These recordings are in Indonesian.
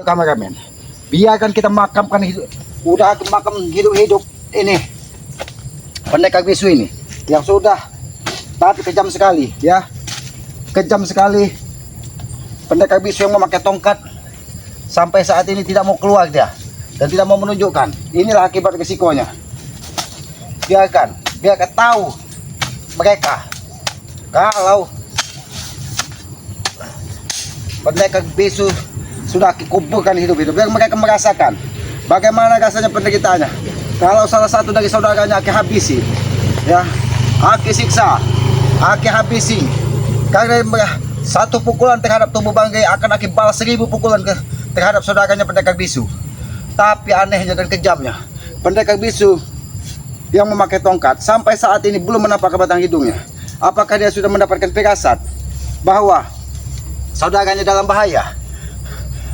kameramen. Biarkan kita makamkan hidup. Udah makam hidup-hidup ini. Pendekar bisu ini yang sudah, tapi kejam sekali ya. Kejam sekali. Pendekar bisu yang memakai tongkat sampai saat ini tidak mau keluar dia dan tidak mau menunjukkan. Inilah akibat resikonya. Biarkan tahu mereka kalau pendekar bisu sudah kuburkan hidup-hidup, biar mereka merasakan bagaimana rasanya penderitaannya. Kalau salah satu dari saudaranya Aki habisi, ya, Aki siksa, Aki habisi, karena satu pukulan terhadap tubuh bangkai akan Aki balas 1000 pukulan terhadap saudaranya pendekar bisu. Tapi anehnya dan kejamnya, pendekar bisu yang memakai tongkat sampai saat ini belum menampakkan batang hidungnya. Apakah dia sudah mendapatkan firasat bahwa saudaranya dalam bahaya?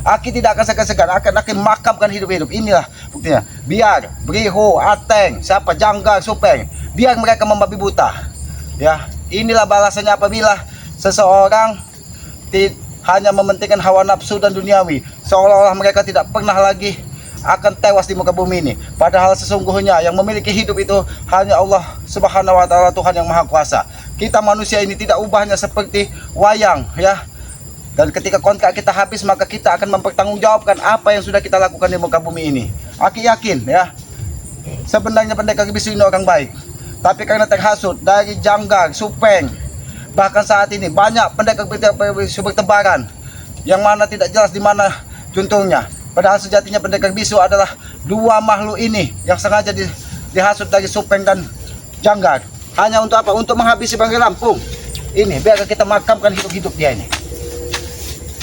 Aki tidak akan segan-segan, akan makamkan hidup-hidup. Inilah buktinya. Biar Briho, Ateng, siapa Jangga, Supeng, biar mereka membabi buta. Ya, inilah balasannya apabila seseorang hanya mementingkan hawa nafsu dan duniawi, seolah-olah mereka tidak pernah lagi akan tewas di muka bumi ini. Padahal sesungguhnya yang memiliki hidup itu hanya Allah Subhanahu wa taala, Tuhan yang Maha Kuasa. Kita manusia ini tidak ubahnya seperti wayang, ya. Dan ketika kontrak kita habis, maka kita akan mempertanggungjawabkan apa yang sudah kita lakukan di muka bumi ini. Aki yakin ya, sebenarnya pendekar bisu ini orang baik. Tapi karena terhasut dari Janggar, Supeng, bahkan saat ini banyak pendekar bisu bertebaran, yang mana tidak jelas di mana contohnya. Padahal sejatinya pendekar bisu adalah dua makhluk ini yang sengaja dihasut dari Supeng dan Janggar. Hanya untuk apa? Untuk menghabisi Bangkai Lampung. Ini biar kita makamkan hidup-hidup dia ini.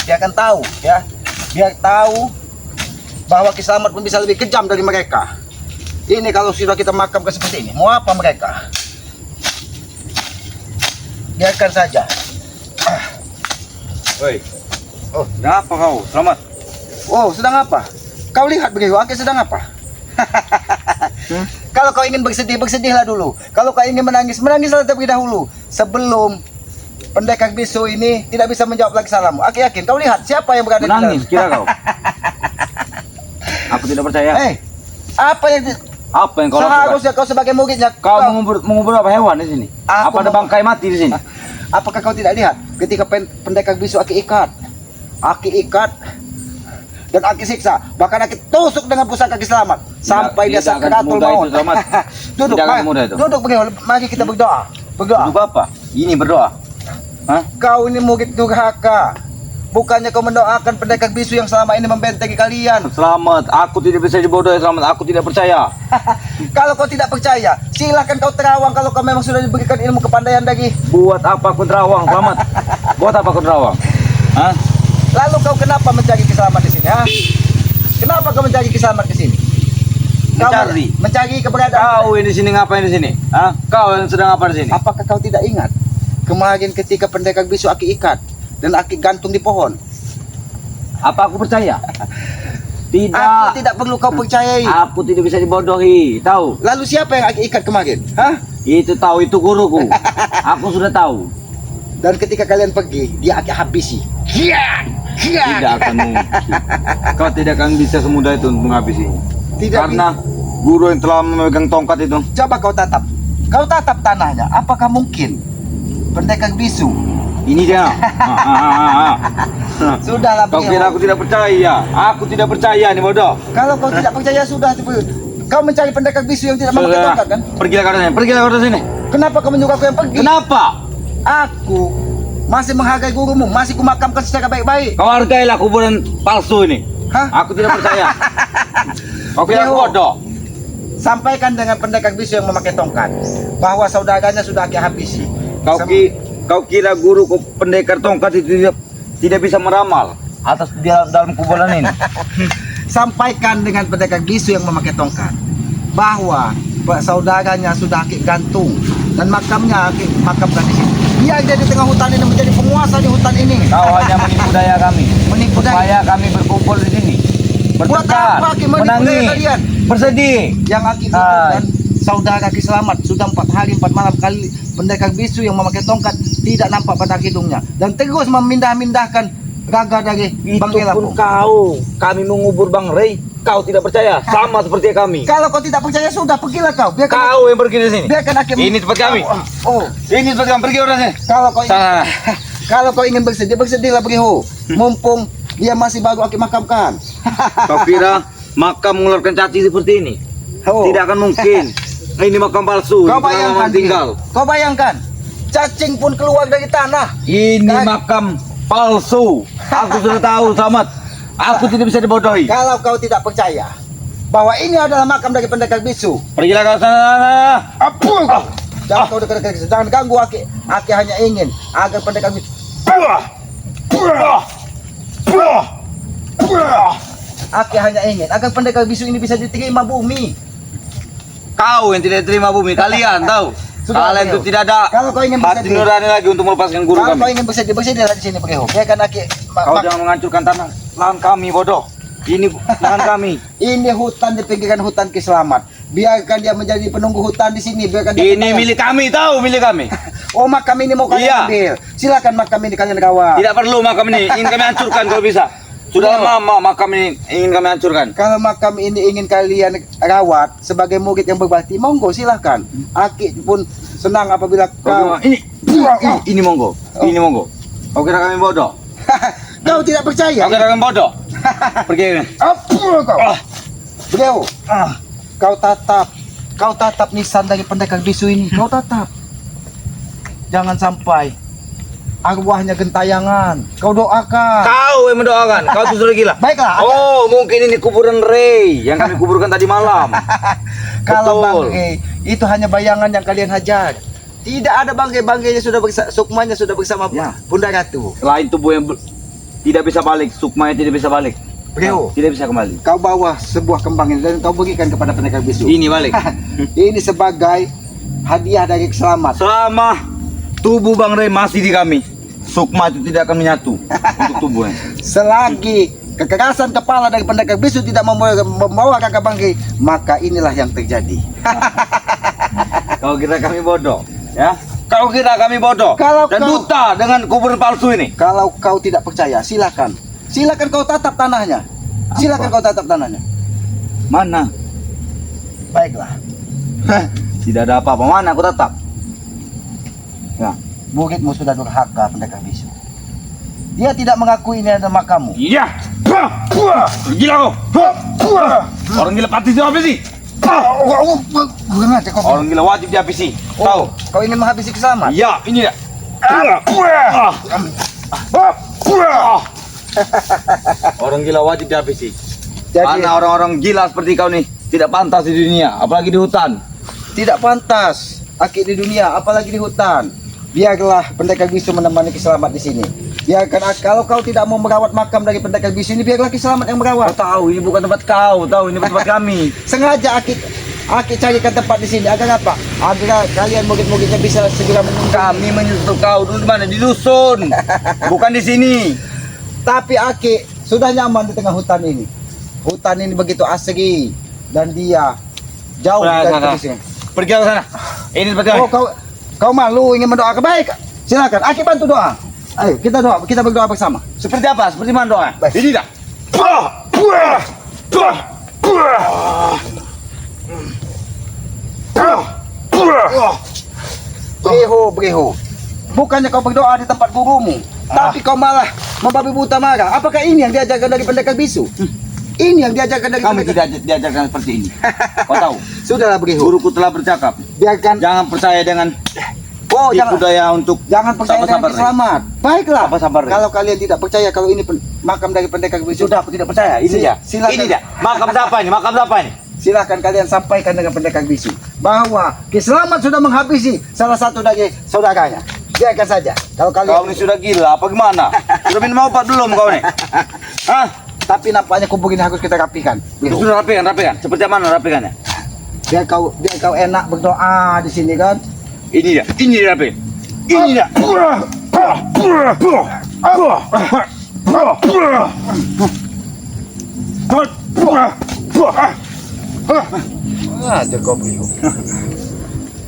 Dia akan tahu ya, biar tahu bahwa Ki Slamet pun bisa lebih kejam dari mereka. Ini kalau sudah kita makamkan seperti ini, mau apa mereka? Biarkan saja. Woi. Oh, sedang apa kau? Selamat. Oh, sedang apa? Kau lihat begitu, Aki sedang apa? Kalau kau ingin bersedih, bersedihlah dulu. Kalau kau ingin menangis, menangislah terlebih dahulu. Sebelum pendekar bisu ini tidak bisa menjawab lagi salammu. Aki yakin, kau lihat siapa yang berada Menangis, di dalam. kira kau? Aku tidak percaya. Apa yang Kau lakukan? seharusnya kau sebagai muridnya Kau mengubur apa hewan di sini? Aku Apa ada bangkai mati di sini? Apakah kau tidak lihat ketika pendekar bisu Aki ikat dan Aki siksa, bahkan Aki tusuk dengan pusaka Ki Slamet sampai dia sakaratul maut. Duduk, duduk begini. Mari kita berdoa. Berdoa apa? Ini berdoa. Hah? Kau ini murid durhaka. Bukannya kau mendoakan pendekar bisu yang selama ini membentengi kalian. Selamat, aku tidak bisa dibodohi. Selamat, aku tidak percaya. Kalau kau tidak percaya, silahkan kau terawang kalau kau memang sudah diberikan ilmu kepandaian lagi. Buat apa aku terawang, Selamat? Buat apa aku terawang? Hah? Lalu kau kenapa mencari Ki Slamet di sini? Kenapa kau mencari Ki Slamet di sini? Mencari keberadaan. Kau ini sini ngapain di sini? Hah? Kau yang sedang apa di sini? Apakah kau tidak ingat kemarin ketika pendekar bisu Aki ikat dan Aki gantung di pohon? Apa aku percaya? Tidak. Aku tidak perlu kau percayai. Aku tidak bisa dibodohi, tahu? Lalu siapa yang Aki ikat kemarin? Itu tahu, itu guruku. Aku sudah tahu. Dan ketika kalian pergi, dia Aki habisi. Tidak akan mungkin. Kau tidak akan bisa semudah itu untuk menghabisinya. Karena guru yang telah memegang tongkat itu. Coba kau tatap tanahnya. Apakah mungkin pendekar bisu? Ini dia. Sudahlah. Kau kira aku tidak percaya? Aku tidak percaya nih bodoh. Kalau kau tidak percaya sudah. Kau mencari pendekar bisu yang tidak memakai tongkat kan? Pergilah ke sini. Kenapa kau menyuruh aku yang pergi? Kenapa? Aku masih menghargai gurumu, masih kumakamkan secara baik-baik. Kau hargailah kuburan palsu ini. Aku tidak percaya. Kau kira aku bodoh? Sampaikan dengan pendekar bisu yang memakai tongkat bahwa saudaranya sudah Aki habisi. Kau kira guru pendekar tongkat itu tidak bisa meramal atas dalam kuburan ini? Sampaikan dengan pendekar bisu yang memakai tongkat bahwa saudaranya sudah Aki gantung dan makamnya Aki makamkan di sini. Dia ada di tengah hutan ini, menjadi penguasa di hutan ini. Kau hanya menipu daya kami. Supaya kami berkumpul di sini. Buat apa Aki menipu daya kalian? Bersedih. Yang Aki dan saudara Ki Slamet sudah 4 hari 4 malam kali pendekar bisu yang memakai tongkat tidak nampak pada hidungnya dan terus memindah-mindahkan gagal dari Bang Itu Ela. pun kau. Kami mengubur Bang Ray. Kau tidak percaya. Sama seperti kami. Kalau kau tidak percaya sudah pergilah kau. Biarkan Kau yang pergi dari sini. biarkan Aki. Ini tempat kami. Oh, Ini tempat kami. Pergi orang sini. kalau kau Sana. kalau kau ingin bersedih, bersedihlah Breho. Mumpung dia masih baru Aki makamkan. Kau kira makam mengeluarkan cacing seperti ini? Oh. Tidak akan mungkin. Ini makam palsu. Kau Ini bayangkan pengalaman tinggal. Kau bayangkan. Cacing pun keluar dari tanah. Ini Kan? makam palsu. Aku sudah tahu, Samad. Aku tidak bisa dibodohi. Kalau kau tidak percaya bahwa ini adalah makam dari pendekar bisu, Pergilah kau sana. apa? Jangan kau dekat-dekat, jangan ganggu Aki. Aki hanya ingin agar pendekar bisu. Aki hanya ingin agar pendekar bisu ini bisa diterima bumi. Kau yang tidak terima bumi. Kalian tahu. Sudah, Kalian itu Bro. tidak ada Kalau kau ingin hati bersedih, nurani lagi untuk melepaskan guru kalau kau kami. ingin bersedih, bersedihlah di sini Breho. Biarkan Aki. Kau jangan menghancurkan tanah lahan kami, bodoh. Ini lahan kami. Ini hutan di pinggiran hutan Kiselamat. Biarkan dia menjadi penunggu hutan di sini. Biarkan dia Ini milik kami, tahu milik kami. Oh, makam ini mau kalian Iya. ambil. Silakan makam ini kalian rawat. Tidak perlu makam ini, ingin kami hancurkan kalau bisa. Sudah lama makam ini ingin kami hancurkan. Kalau makam ini ingin kalian rawat sebagai murid yang berbakti, monggo silahkan. Aki pun senang apabila kau. Ini monggo, ini monggo. Kau kira kami bodoh? Kau tidak percaya? Kau kira kami bodoh? Pergi. Apa kau? Beliau, kau tatap nisan dari pendekar bisu ini. Kau tatap. Jangan sampai arwahnya gentayangan. Kau doakan. Kau yang mendoakan, kau tuh sudah gila. Baiklah. Oh, mungkin ini kuburan Ray yang kami kuburkan tadi malam. Kalau Betul. bangke itu hanya bayangan yang kalian hajar. Tidak ada bangke-bangkenya sudah sukmanya sudah bersama Ya. Bunda Ratu. Selain tubuh yang tidak bisa balik, sukmanya tidak bisa balik. Beliau, Tidak bisa kembali. kau bawa sebuah kembang ini dan kau berikan kepada pendekar bisu. Ini balik. Ini sebagai hadiah dari selamat. Selama tubuh Bang Ray masih di kami, sukma itu tidak akan menyatu untuk tubuhnya. Selagi kekerasan kepala dari pendekar bisu tidak membawa kakak bangke, maka inilah yang terjadi. Kau kira kami bodoh, ya? Kau kira kami bodoh Kalau dan kau- buta dengan kuburan palsu ini? Kalau kau tidak percaya, silakan. Silakan kau tatap tanahnya. Silakan kau tatap tanahnya. Mana? Baiklah. Tidak ada apa-apa. Mana aku tetap? Ya. Muridmu sudah durhaka pendekar bisu. Dia tidak mengakui ini adalah makammu. Iya. Gila kau. Orang gila pati itu habisi. Orang gila wajib dihabisi. Tahu? Kau ingin menghabisi keselamat? Iya, ini dia. Orang gila wajib dihabisi. Jadi Karena orang-orang gila seperti kau nih tidak pantas di dunia, apalagi di hutan. tidak pantas Aki di dunia, apalagi di hutan. Biarlah pendekar bisu menemani keselamat di sini. Biarkan kalau kau tidak mau merawat makam dari pendekar bisu ini, biarlah keselamat yang Kau merawat. tahu ini bukan tempat kau, tahu ini bukan tempat kami. Sengaja Aki carikan tempat di sini agar apa? Agar kalian murid-muridnya bisa segera menunggu. Kami menyusul kau dulu di mana? Di dusun, bukan di sini. Tapi Aki sudah nyaman di tengah hutan ini. Hutan ini begitu asri dan dia jauh dari sini. Pergi ke sana. Ini tempat kami. Oh, kau malu ingin mendoakan, baik. Silakan, Aki bantu doa. Ayo, kita berdoa bersama. Seperti apa? Seperti mana doa? Baik. Ini dah. Breho. Bukannya kau berdoa di tempat gurumu, tapi kau malah membabi buta marah. Apakah ini yang diajarkan dari pendekar bisu? Ini yang diajarkan dari Kami pendekar. tidak diajarkan seperti ini. Kau tahu? Sudahlah Breho. Guruku telah bercakap. Biarkan. Jangan percaya dengan Oh, tipu jangan. daya untuk Jangan percaya dengan sabar-sabar, Rey. keselamat. Baiklah. Sabar-sabar, Rey. Kalau kalian tidak percaya kalau ini makam dari pendekar bisu, Sudah, aku tidak percaya. Ini dia. Silakan. Ini dia. Makam siapa ini? Makam siapa ini? silahkan kalian sampaikan dengan pendekar bisu bahwa Kiselamat sudah menghabisi salah satu dari saudaranya. Biarkan saja. Kalau Kau kalian ini sudah gila apa gimana? Sudah minum obat belum kau nih? Hah? tapi nampaknya kubur ini harus kita rapikan. Sudah rapikan, rapikan. Seperti mana rapikannya? Biar kau enak berdoa di sini kan. Ini dia rapikan. Ini dia. Ada kau beliau.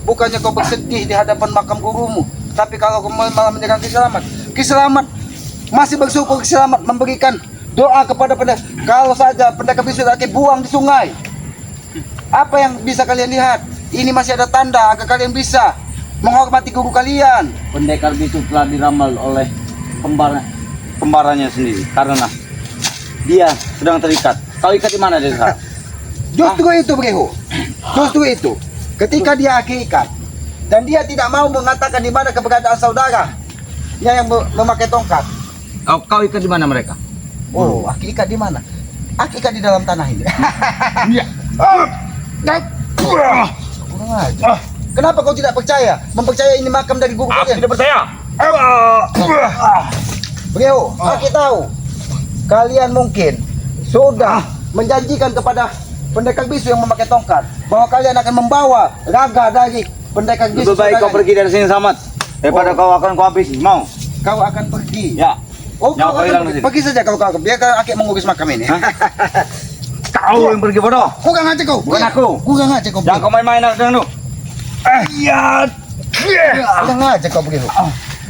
Bukannya kau bersedih di hadapan makam gurumu, tapi kalau kau malah menyerang Kiselamat. Kiselamat masih bersyukur selamat memberikan doa kepada pendekar. Kalau saja pendekar bisu laki buang di sungai, apa yang bisa kalian lihat? Ini masih ada tanda agar kalian bisa menghormati guru kalian. Pendekar bisu telah diramal oleh kembarannya sendiri karena dia sedang terikat. Kau ikat di mana dia sekarang? Justru itu Bro, justru itu. Ketika dia ikat dan dia tidak mau mengatakan di mana keberadaan saudara yang memakai tongkat. Kau ikat di mana mereka? Oh, aki ikat di mana? Aki ikat di dalam tanah ini. Iya. Kurang ajar. Kenapa kau tidak percaya? Mempercayai ini makam dari guru kalian? Tidak percaya. Bro, aki tahu. Kalian mungkin sudah menjanjikan kepada pendekar bisu yang memakai tongkat bahwa kalian akan membawa raga dari pendekar bisu. Lebih baik kau pergi dari sini Samad daripada kau akan kau habis. Mau? Kau akan pergi. Ya. Oh, kau Nyawa kau hilang akan di sini. pergi saja kau biar aki mengurus makam ini. Kau yang pergi bodoh. Kurang aja kau. Bukan aku. Kurang aja kau. Jangan kau main-main dengan lu. Iya. Kurang aja kau Bro.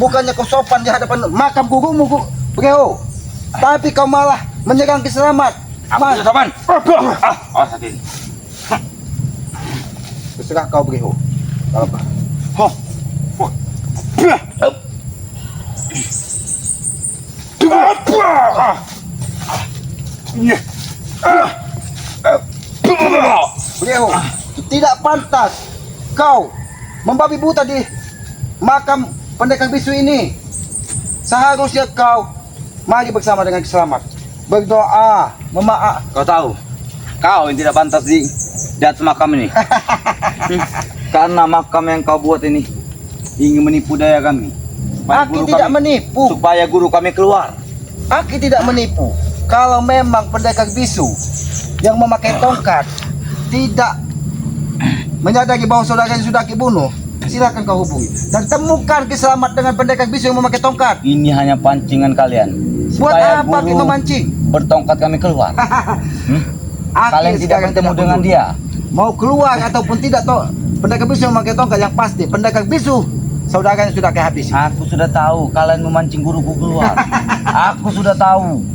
Bukannya kau sopan di hadapan makam gurumu, Bro. Tapi kau malah menyerang Kiselamat. Aku tidak sopan. Sakit. Terserah kau Bro. Kalau apa? Bro, tidak pantas kau membabi buta di makam pendekar bisu ini. Seharusnya kau mari bersama dengan Kiselamat, berdoa, memaaf. Kau tahu, kau yang tidak pantas di atas makam ini. Karena makam yang kau buat ini ingin menipu daya kami. Aki tidak menipu. Supaya guru kami keluar. Aki tidak menipu. Kalau memang pendekar bisu yang memakai tongkat tidak menyadari bahwa saudaranya sudah Aki bunuh, silakan kau hubungi dan temukan Kiselamat dengan pendekar bisu yang memakai tongkat. Ini hanya pancingan kalian. Buat Supaya apa Aki guru memancing? bertongkat kami keluar. Aki Kalian tidak sekarang bertemu tidak dengan bunuh. dia. Mau keluar ataupun tidak, pendekar bisu yang memakai tongkat yang pasti pendekar bisu saudaranya sudah Aki habis. Aku sudah tahu kalian memancing guruku keluar. Aku sudah tahu.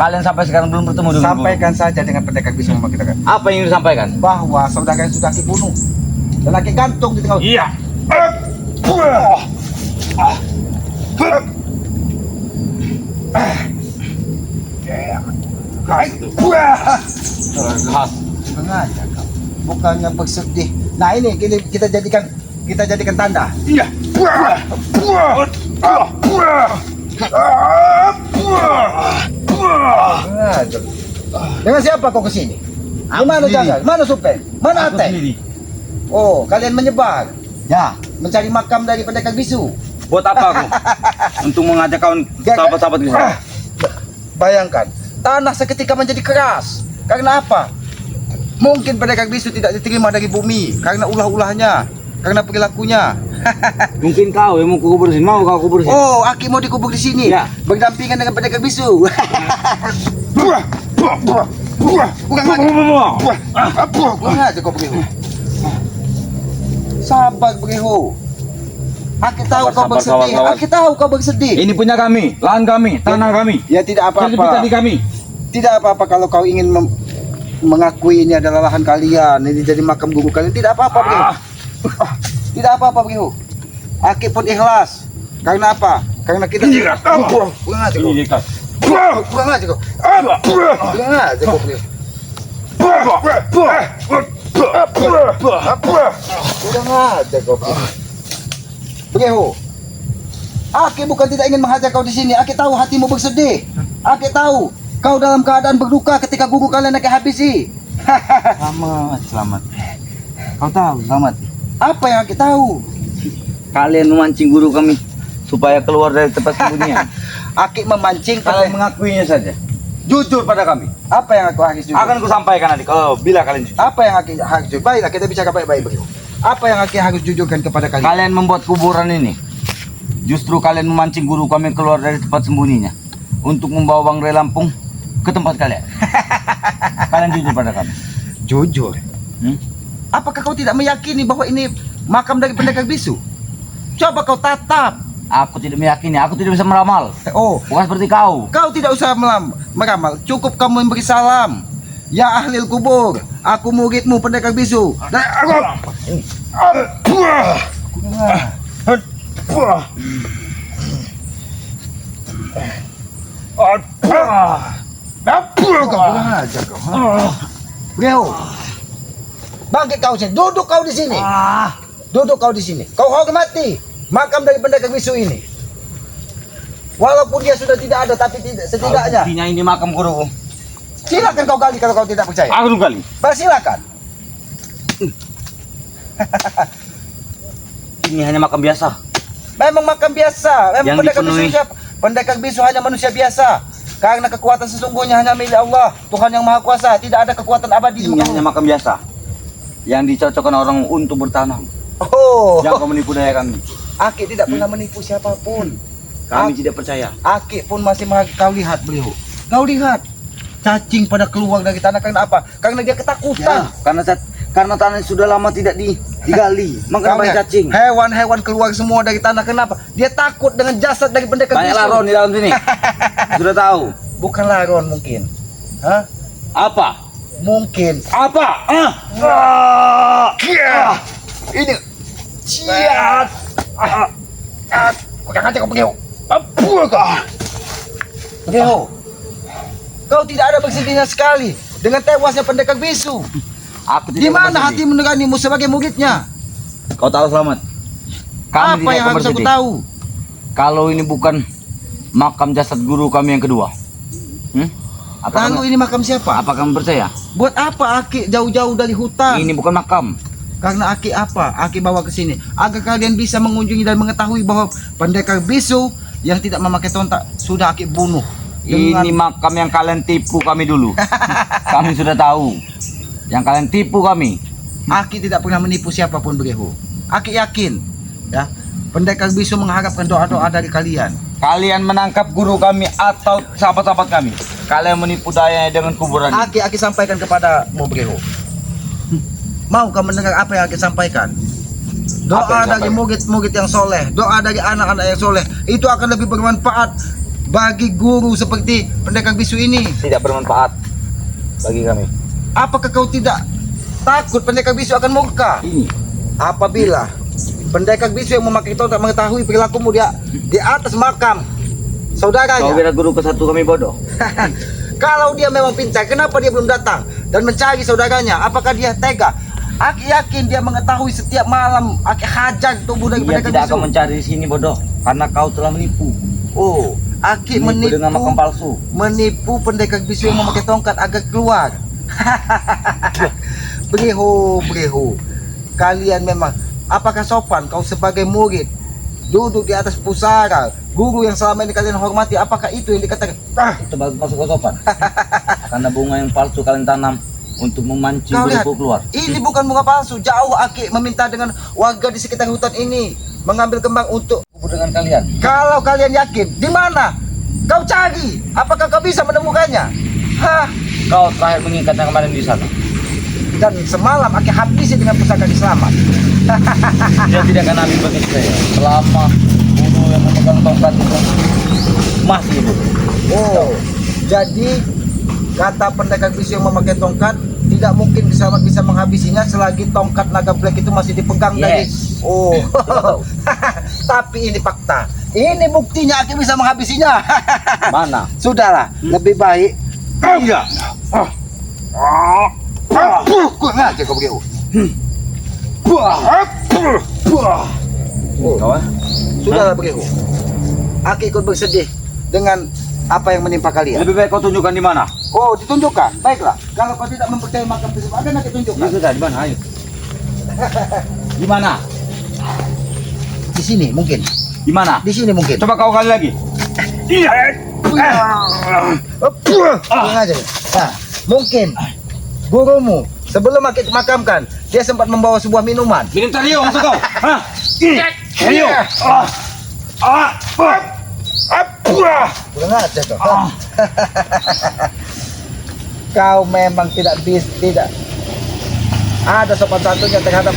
Kalian sampai sekarang belum bertemu dengan Sampaikan saja dengan pendekar bisu yang memakai tongkat Apa yang ingin disampaikan? bahwa saudaranya sudah Aki bunuh dan Aki gantung di tengah. Iya. Sengaja kau. Bukannya bersedih. Nah ini kita jadikan tanda. Iya. Sengaja. Dengan siapa kau kesini? Mana sendiri. jangan? Mana Supen? Mana Aku Ate? sendiri. Oh, kalian menyebar. Ya. Mencari makam dari pendekar bisu. Buat apa aku? Untuk mengajak kawan sahabat-sahabat kita. Bayangkan, tanah seketika menjadi keras. Karena apa? Mungkin pendekar bisu tidak diterima dari bumi karena ulah-ulahnya, karena perilakunya. Mungkin kau yang mau kubur sini, mau kau kubur sini? Oh, Aki mau dikubur di sini. Ya. Berdampingan dengan pendekar bisu. Bukan aja kau Bro. Sabar Bro. Aki tahu kau Sabar, bersedih. kawan. Aki tahu kau bersedih. Ini punya kami, lahan kami, tanah kami. Ya tidak Sertifikat di apa-apa. kami. Tidak apa-apa kalau kau ingin mengakui ini adalah lahan kalian, ini jadi makam guru kalian. Tidak apa-apa Bro. Tidak apa-apa Bro. Aki pun ikhlas. Karena apa? Karena kita kurang aja kau. Ini dekat. Kurang aja kau. Kurang aja kau Bro. Kurang aja kau Bro. Bro. Aki bukan tidak ingin menghajar kau di sini. Aki tahu hatimu bersedih. Aki tahu kau dalam keadaan berduka ketika guru kalian Aki habisi. Selamat. Kau tahu, selamat. Apa yang Aki tahu? Kalian memancing guru kami supaya keluar dari tempat sembunyian. Aki memancing Kalian kalian. mengakuinya saja. Jujur pada kami. Apa yang aku harus jujur? Akan ku sampaikan nanti kalau bila kalian jujur. Apa yang Aki harus jujur? Baiklah kita bicara baik-baik Bro. Apa yang Aki harus jujurkan kepada kalian? Kalian membuat kuburan ini. Justru kalian memancing guru kami keluar dari tempat sembunyinya untuk membawa Bang Ray Lampung ke tempat kalian. Kalian jujur pada kami. Jujur. Hmm? Apakah kau tidak meyakini bahwa ini makam dari pendekar bisu? Coba kau tatap Aku tidak meyakini, aku tidak bisa meramal. Oh, Bukan seperti kau. kau tidak usah meramal. Cukup kamu memberi salam. Ya ahlil kubur, aku muridmu pendekar bisu. Dan aku Beliau, bangkit kau sini. Duduk kau di sini. Duduk kau di sini. Kau hormati makam dari pendekar bisu ini. Walaupun dia sudah tidak ada, tapi setidaknya Buktinya ini makam guru. silakan kau gali kalau kau tidak percaya. Aku kali. Silakan. Ini hanya makam biasa. Memang makam biasa. Memang Yang pendekar bisu dipenuhi. siapa? Pendekar bisu hanya manusia biasa. Karena kekuatan sesungguhnya hanya milik Allah, Tuhan yang Maha Kuasa. Tidak ada kekuatan abadi di Ini muka hanya bumi. makam biasa. Yang dicocokkan orang untuk bertanam. Oh, Jangan kau menipu daya kami. Aki tidak pernah menipu siapapun. Kami tidak percaya. Aki pun masih kau lihat beliau. Kau lihat cacing pada keluar dari tanah karena apa? Karena dia ketakutan. Karena tanah sudah lama tidak digali. Kau Makanya banyak lihat, cacing. hewan-hewan keluar semua dari tanah. Kenapa? Dia takut dengan jasad dari pendekar Banyak bisu. laron di dalam sini. Sudah tahu. Bukan laron mungkin. Hah? Apa? Mungkin. Apa? Ini. Ciat. Pegang aja kau beliau. Beliau. Kau tidak ada bersedihnya sekali dengan tewasnya pendekar bisu. Aku Di mana bersedih. hati menuranimu sebagai muridnya? Kau tahu selamat. Kami Apa tidak yang akan harus aku bersedih. tahu? Kalau ini bukan makam jasad guru kami yang kedua. Lalu ini makam siapa? Apa kamu percaya? Buat apa Aki jauh-jauh dari hutan? Ini bukan makam. Karena Aki apa? Aki bawa ke sini agar kalian bisa mengunjungi dan mengetahui bahwa pendekar bisu yang tidak memakai tongkat sudah Aki bunuh. Ini makam yang kalian tipu kami dulu. Kami sudah tahu. Yang kalian tipu kami. Aki tidak pernah menipu siapapun beliau. Aki yakin, ya, pendekar bisu mengharapkan doa-doa dari kalian. Kalian menangkap guru kami atau sahabat-sahabat kami. Kalian menipu daya dengan kuburan. Aki sampaikan kepadamu beliau. Mau kamu mendengar apa yang Aki sampaikan? Doa Apa yang dari disampaikan? murid-murid yang soleh, doa dari anak-anak yang soleh, itu akan lebih bermanfaat bagi guru seperti pendekar bisu ini. Tidak bermanfaat bagi kami. Apakah kau tidak takut pendekar bisu akan murka? Ini Apabila pendekar bisu yang memakai tongkat mengetahui perilakumu dia di atas makam kau saudaranya. kira guru ke satu kami bodoh. Kalau dia memang pintar, kenapa dia belum datang dan mencari saudaranya? Apakah dia tega? Aki yakin dia mengetahui setiap malam Aki hajar tubuh dari Dia pendekar tidak bisu. akan mencari di sini bodoh. Karena kau telah menipu. Oh, Aki Menipu dengan makam palsu. menipu pendekar bisu yang memakai tongkat agar keluar. Berihu. Kalian memang, apakah sopan kau sebagai murid duduk di atas pusara guru yang selama ini kalian hormati? Apakah itu yang dikatakan? Itu masuk ke sopan. Karena bunga yang palsu kalian tanam untuk memancing Kau lihat, guruku keluar. ini bukan bunga palsu. Jauh Aki meminta dengan warga di sekitar hutan ini mengambil kembang untuk Dengan kalian. Kalau kalian yakin, di mana? Kau cari. Apakah kau bisa menemukannya? Hah? Kau terakhir mengikatnya kemarin di sana. Dan semalam Aki habisi dengan pusaka selamat. Dia tidak akan ambil begitu saya. Selama guru yang memegang tongkat itu masih hidup. Oh, jadi kata pendekar bisu yang memakai tongkat tidak mungkin Selamat bisa menghabisinya selagi tongkat naga black itu masih dipegang dari. Yes. Oh, tapi ini fakta. Ini buktinya Aki bisa menghabisinya. Mana? Sudahlah, lebih baik. Iya. Kau ngaji kau begitu. Oh, Kau sudahlah begitu. Aki ikut bersedih dengan apa yang menimpa kalian. lebih baik kau tunjukkan di mana? Oh, ditunjukkan. Baiklah. Kalau kau tidak mempercayai makam tersebut, akan Aki tunjukkan. Ya sudah, di mana? Ayo. Di mana? Di sini mungkin. Di mana? Di sini mungkin. Coba kau kali lagi. Iya. Pulang aja. Nah, mungkin gurumu sebelum Aki makamkan, dia sempat membawa sebuah minuman. Minum Tario maksud kau? Hah? Tario. Pulang aja kau. Kau memang tidak. ada sopan santunnya terhadap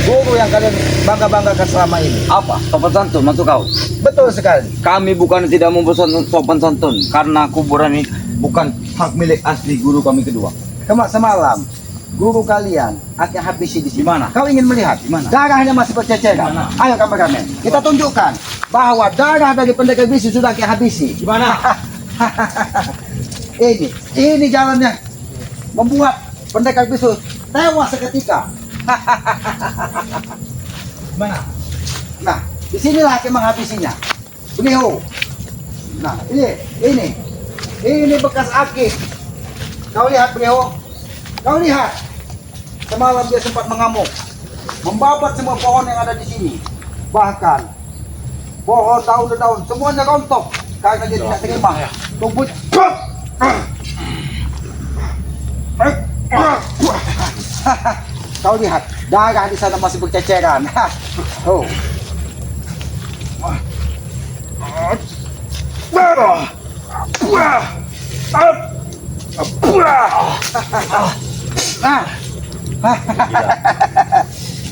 guru yang kalian bangga-banggakan selama ini. Apa? Sopan santun maksud kau? Betul sekali. Kami bukan tidak membuat sopan santun karena kuburan ini bukan hak milik asli guru kami kedua. Semalam guru kalian akan habisi di sini. Di mana? Kau ingin melihat? Di mana? Darahnya masih berceceran. Di mana? Ayo kameramen, kita tunjukkan bahwa darah dari pendekar bisu sudah kita habisi. Di mana? Ini jalannya membuat pendekar bisu tewas seketika. Mana? Nah, disinilah akan menghabisinya. Beliau. Nah, ini bekas akik. Kau lihat beliau. Kau lihat. Semalam dia sempat mengamuk, membabat semua pohon yang ada di sini. Bahkan pohon daun-daun semuanya rontok karena dia tidak terima. Tubuh. Kau lihat, darah di sana masih berceceran. Oh.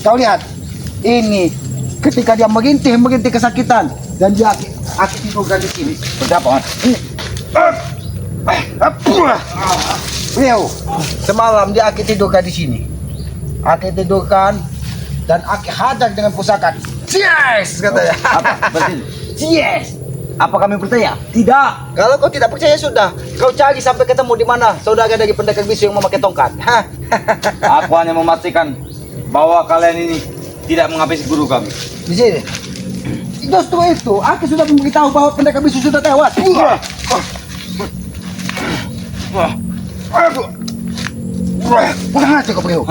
Kau lihat, ini ketika dia merintih kesakitan dan dia tidur di sini. Berapa? Beliau semalam dia tidurkan di sini. Tidurkan dan hajar dengan pusaka. Yes, katanya. Apa? Berarti? Yes. Apa kami percaya? Tidak. Kalau kau tidak percaya sudah, kau cari sampai ketemu di mana saudara dari pendekar bisu yang memakai tongkat. Aku hanya memastikan bahwa kalian ini tidak menghabisi guru kami. Di sini. Justru itu, aku sudah memberitahu bahwa pendekar bisu sudah tewas. Kurang aja kau beliau.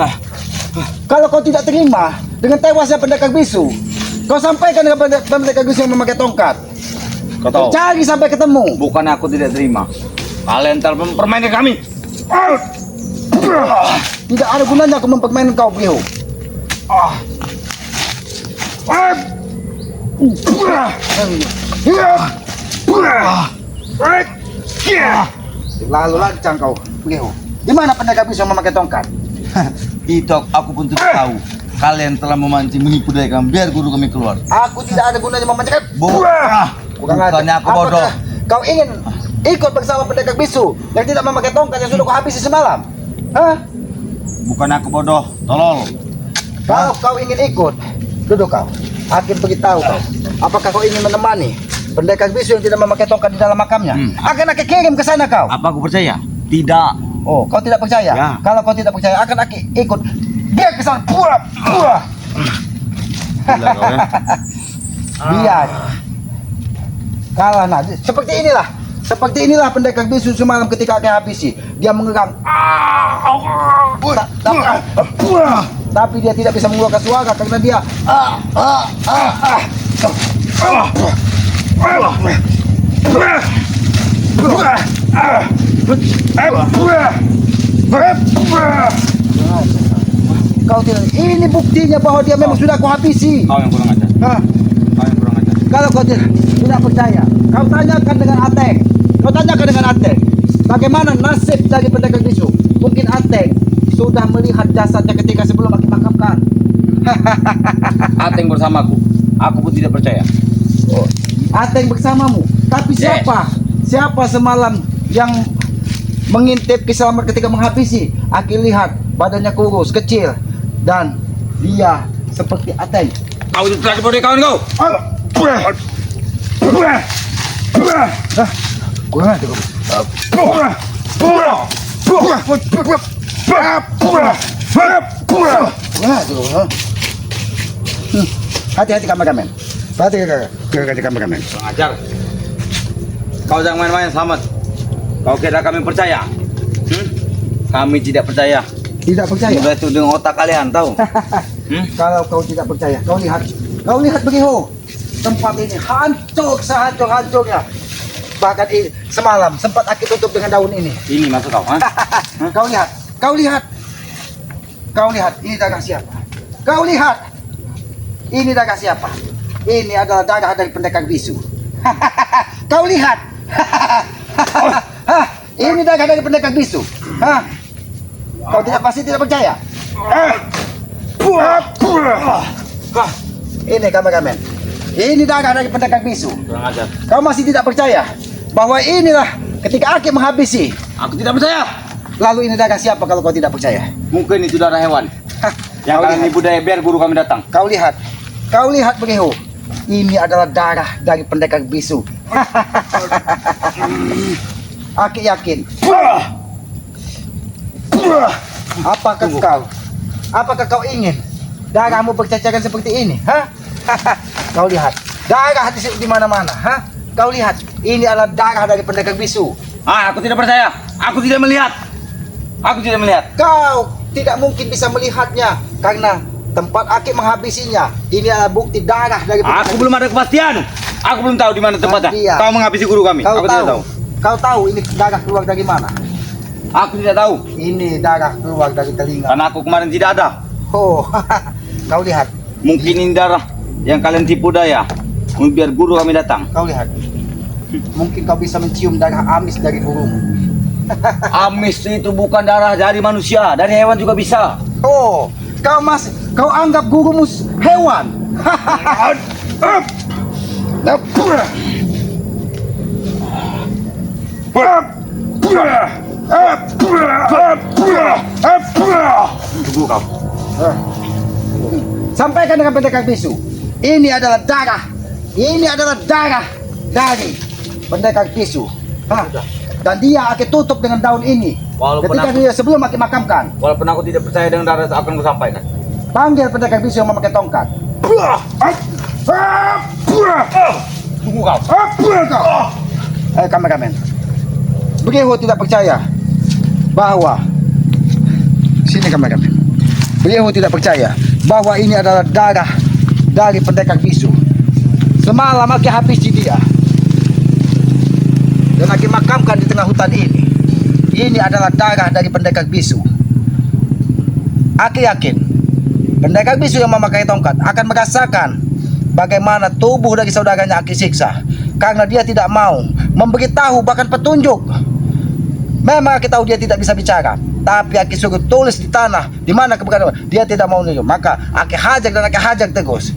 Kalau kau tidak terima dengan tewasnya pendekar bisu, kau sampaikan kepada pendekar bisu yang memakai tongkat. Kau tahu? Cari sampai ketemu. Bukan aku tidak terima. Kalian telah mempermainkan kami. Tidak ada gunanya aku mempermainkan kau beliau. Lalu lancang kau beliau. Di mana pendekar bisu yang memakai tongkat? Itu aku pun tidak tahu. Kalian telah memancing menipu daya kami biar guru kami keluar. Aku tidak ada gunanya memancing. Bukannya aku bodoh. Kau ingin ikut bersama pendekar bisu yang tidak memakai tongkat yang sudah kau habisi semalam? Hah? Bukan aku bodoh, tolol. Kalau kau ingin ikut, duduk kau. Akan beritahu kau. Apakah kau ingin menemani pendekar bisu yang tidak memakai tongkat di dalam makamnya? Akan aku kirim ke sana kau. Apa aku percaya? Tidak. Oh, kau tidak percaya? Ya. Kalau kau tidak percaya, akan aku ikut. Dia ke sana. Gila kau ya. Biar. Kalah nah. Seperti inilah pendekar bisu semalam ketika aku habisi. Dia mengerang. Tapi dia tidak bisa mengeluarkan suara karena dia kau tidak. Ini buktinya bahwa dia memang sudah aku habisi. Kau yang kurang ajar. Hah? Kau yang kurang ajar. Kalau kau tidak percaya, kau tanyakan dengan Ateng. Bagaimana nasib dari pendekar bisu? Mungkin Ateng sudah melihat jasadnya ketika sebelum aku makamkan. Ateng bersamaku. Aku pun tidak percaya. Oh, Ateng bersamamu. Tapi siapa semalam yang mengintip Kiselamat ketika menghabisi? Aku lihat badannya kurus, kecil, dan dia seperti Ateng. Kau itu telah dibodohi kawan kau. Kurang aja kau. Hati-hati kameramen. Hati-hati kameramen. Kurang ajar. Kau jangan main-main, Slamet. Kau kira kami percaya? Kami tidak percaya. Tidak percaya? Sudah itu dengan otak kalian, tahu? Kalau kau tidak percaya, kau lihat begitu. Tempat ini hancur sehancur-hancurnya. Bahkan semalam sempat aku tutup dengan daun ini. Ini maksud kau, ha? Kau lihat, ini darah siapa? Kau lihat, ini darah siapa? Ini adalah darah dari pendekar bisu. Kau lihat, ini darah dari pendekar bisu. Kau pasti tidak percaya? Ini kameramen. Ini darah dari pedagang bisu. Kurang ajar. Kau masih tidak percaya bahwa inilah ketika Aki menghabisi. Aku tidak percaya. Lalu ini darah siapa kalau kau tidak percaya? Mungkin itu darah hewan. Yang Kau kalian lihat. ini budaya biar guru kami datang. Kau lihat Begeho. Ini adalah darah dari pendekar bisu. Aki yakin. Apakah kau ingin darahmu berceceran seperti ini? Hah? Kau lihat, darah di mana-mana. Hah? Kau lihat, ini adalah darah dari pendekar bisu. Aku tidak percaya. Aku tidak melihat. Aku tidak melihat. Kau tidak mungkin bisa melihatnya karena tempat Aki menghabisinya. Ini adalah bukti darah dari pendekar Aku belum ada kepastian. Aku belum tahu di mana tempatnya. Iya. Kau menghabisi guru kami. Kau Aku tidak tahu. Kau tahu ini darah keluar dari mana? Aku tidak tahu. Ini darah keluar dari telinga. Karena aku kemarin tidak ada. Oh, kau lihat, Mungkin ini darah yang kalian tipu daya. Biar guru kami datang. kau lihat. Mungkin kau bisa mencium darah amis dari gurumu. Amis itu bukan darah dari manusia. Dari hewan juga bisa. Oh, kau anggap gurumu hewan. Tunggu kau. Sampaikan dengan pendekar bisu. Ini adalah darah. Ini adalah darah dari pendekar bisu. Hah? Dan dia akan tutup dengan daun ini. Walaupun Ketika aku- dia sebelum Aki makamkan, Walaupun aku tidak percaya dengan darah, akan kusampaikan. panggil pendekar bisu yang memakai tongkat. Tunggu kau. Kameramen. Beliau tidak percaya bahwa sini kameramen. Beliau tidak percaya bahwa ini adalah darah dari pendekar bisu. Semalam Aki habisi dia dan Aki makamkan di tengah hutan ini. Ini adalah darah dari pendekar bisu. Aki yakin pendekar bisu yang memakai tongkat akan merasakan bagaimana tubuh dari saudaranya Aki siksa karena dia tidak mau memberitahu bahkan petunjuk. Memang Aki tahu dia tidak bisa bicara, tapi Aki suruh tulis di tanah di mana keberadaan. Dia tidak mau nunjuk, maka Aki hajar dan Aki hajar terus.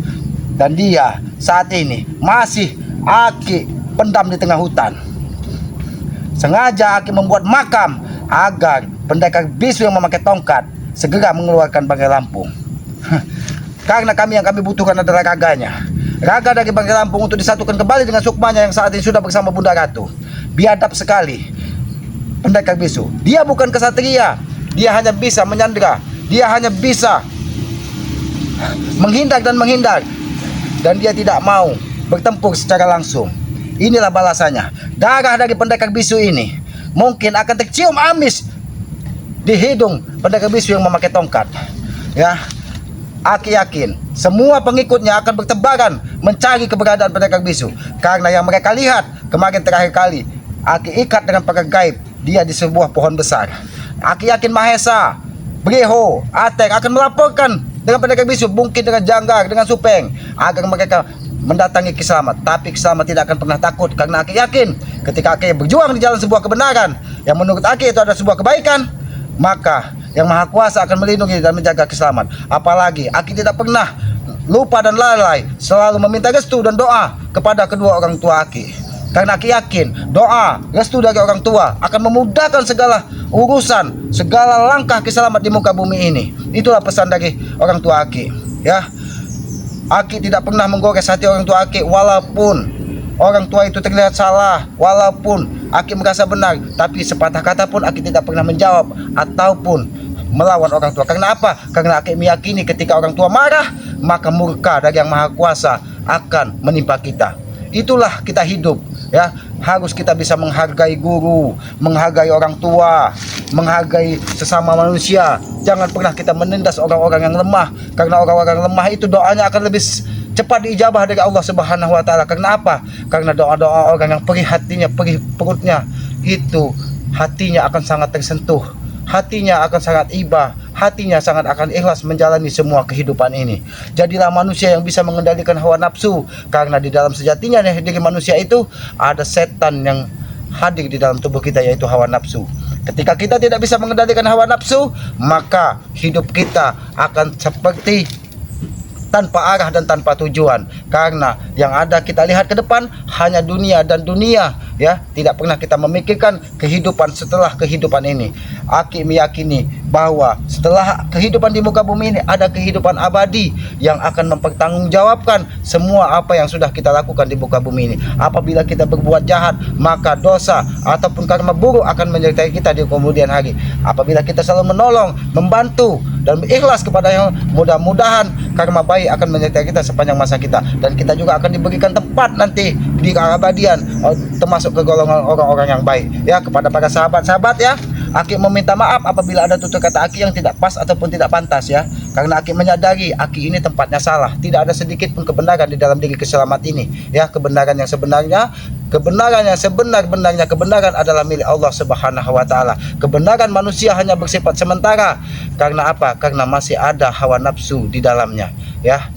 Dan dia saat ini masih Aki pendam di tengah hutan. Sengaja Aki membuat makam agar pendekar bisu yang memakai tongkat segera mengeluarkan Banggai Lampung. Karena yang kami butuhkan adalah raganya. Raga dari Banggai Lampung untuk disatukan kembali dengan sukmanya yang saat ini sudah bersama Bunda Ratu. Biadab sekali pendekar bisu. Dia bukan kesatria. Dia hanya bisa menyandera. Dia hanya bisa menghindar dan menghindar. Dan dia tidak mau bertempur secara langsung. Inilah balasannya. Darah dari pendekar bisu ini mungkin akan tercium amis di hidung pendekar bisu yang memakai tongkat. Ya, Aki yakin semua pengikutnya akan bertebaran mencari keberadaan pendekar bisu. Karena yang mereka lihat kemarin terakhir kali Aki ikat dengan pagar gaib dia di sebuah pohon besar. Aki yakin Mahesa, Breho, Atek akan melaporkan dengan pendekar bisu, mungkin dengan Janggar, dengan Supeng, agar mereka mendatangi Ki Slamet. Tapi Ki Slamet tidak akan pernah takut karena Aki yakin ketika Aki berjuang di jalan sebuah kebenaran yang menurut Aki itu adalah sebuah kebaikan, maka Yang Maha Kuasa akan melindungi dan menjaga Ki Slamet. Apalagi Aki tidak pernah lupa dan lalai, selalu meminta restu dan doa kepada kedua orang tua Aki. Karena Aki yakin doa, restu dari orang tua akan memudahkan segala urusan, segala langkah Ki Slamet di muka bumi ini. Itulah pesan dari orang tua Aki. Ya, Aki tidak pernah menggores hati orang tua Aki, walaupun orang tua itu terlihat salah, walaupun Aki merasa benar, tapi sepatah kata pun Aki tidak pernah menjawab ataupun melawan orang tua. Karena apa? Karena Aki meyakini ketika orang tua marah, maka murka dari Yang Maha Kuasa akan menimpa kita. Itulah kita hidup, ya. Harus kita bisa menghargai guru, menghargai orang tua, menghargai sesama manusia. Jangan pernah kita menindas orang-orang yang lemah, karena orang-orang lemah itu doanya akan lebih cepat diijabah dari Allah Subhanahu wa taala. Karena apa? Karena doa-doa orang yang perih hatinya, perih perutnya, itu hatinya akan sangat tersentuh. Hatinya akan sangat iba, hatinya sangat akan ikhlas menjalani semua kehidupan ini. Jadilah manusia yang bisa mengendalikan hawa nafsu, karena di dalam sejatinya diri manusia itu ada setan yang hadir di dalam tubuh kita, yaitu hawa nafsu. Ketika kita tidak bisa mengendalikan hawa nafsu, maka hidup kita akan seperti tanpa arah dan tanpa tujuan, karena yang ada kita lihat ke depan hanya dunia dan dunia, ya. Tidak pernah kita memikirkan kehidupan setelah kehidupan ini. Aki meyakini bahwa setelah kehidupan di muka bumi ini ada kehidupan abadi yang akan mempertanggungjawabkan semua apa yang sudah kita lakukan di muka bumi ini. Apabila kita berbuat jahat, maka dosa ataupun karma buruk akan menyertai kita di kemudian hari. Apabila kita selalu menolong, membantu dan berikhlas kepada yang, mudah-mudahan karma baik akan menyertai kita sepanjang masa kita, dan kita juga akan diberikan tempat nanti di keabadian, termasuk ke golongan orang-orang yang baik. Ya, kepada para sahabat-sahabat, ya, Aki meminta maaf apabila ada tutur kata Aki yang tidak pas ataupun tidak pantas, ya, karena Aki menyadari Aki ini tempatnya salah. Tidak ada sedikit pun kebenaran di dalam diri keselamat ini, ya. Kebenaran yang sebenarnya, kebenaran yang sebenar-benarnya, kebenaran adalah milik Allah Subhanahu wa taala. Kebenaran manusia hanya bersifat sementara. Karena apa? Karena masih ada hawa nafsu di dalamnya, ya.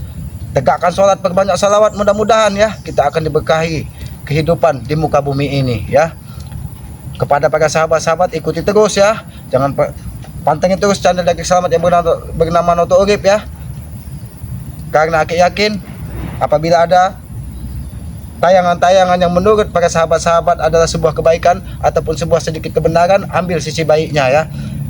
Tegakkan sholat, perbanyak salawat, mudah-mudahan, ya, kita akan diberkahi kehidupan di muka bumi ini, ya. Kepada para sahabat-sahabat, ikuti terus, ya. Jangan pantengin terus channel Daging Selamat yang bernama Noto Urip, ya. Karena Aki yakin apabila ada tayangan-tayangan yang menurut para sahabat-sahabat adalah sebuah kebaikan ataupun sebuah sedikit kebenaran, ambil sisi baiknya, ya,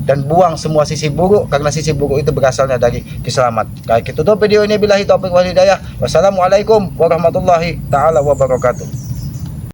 dan buang semua sisi buruk, karena sisi buruk itu berasalnya dari keselamat. Baik, tutup video ini, billahi taufiq wal hidayah. Wassalamualaikum warahmatullahi taala wabarakatuh.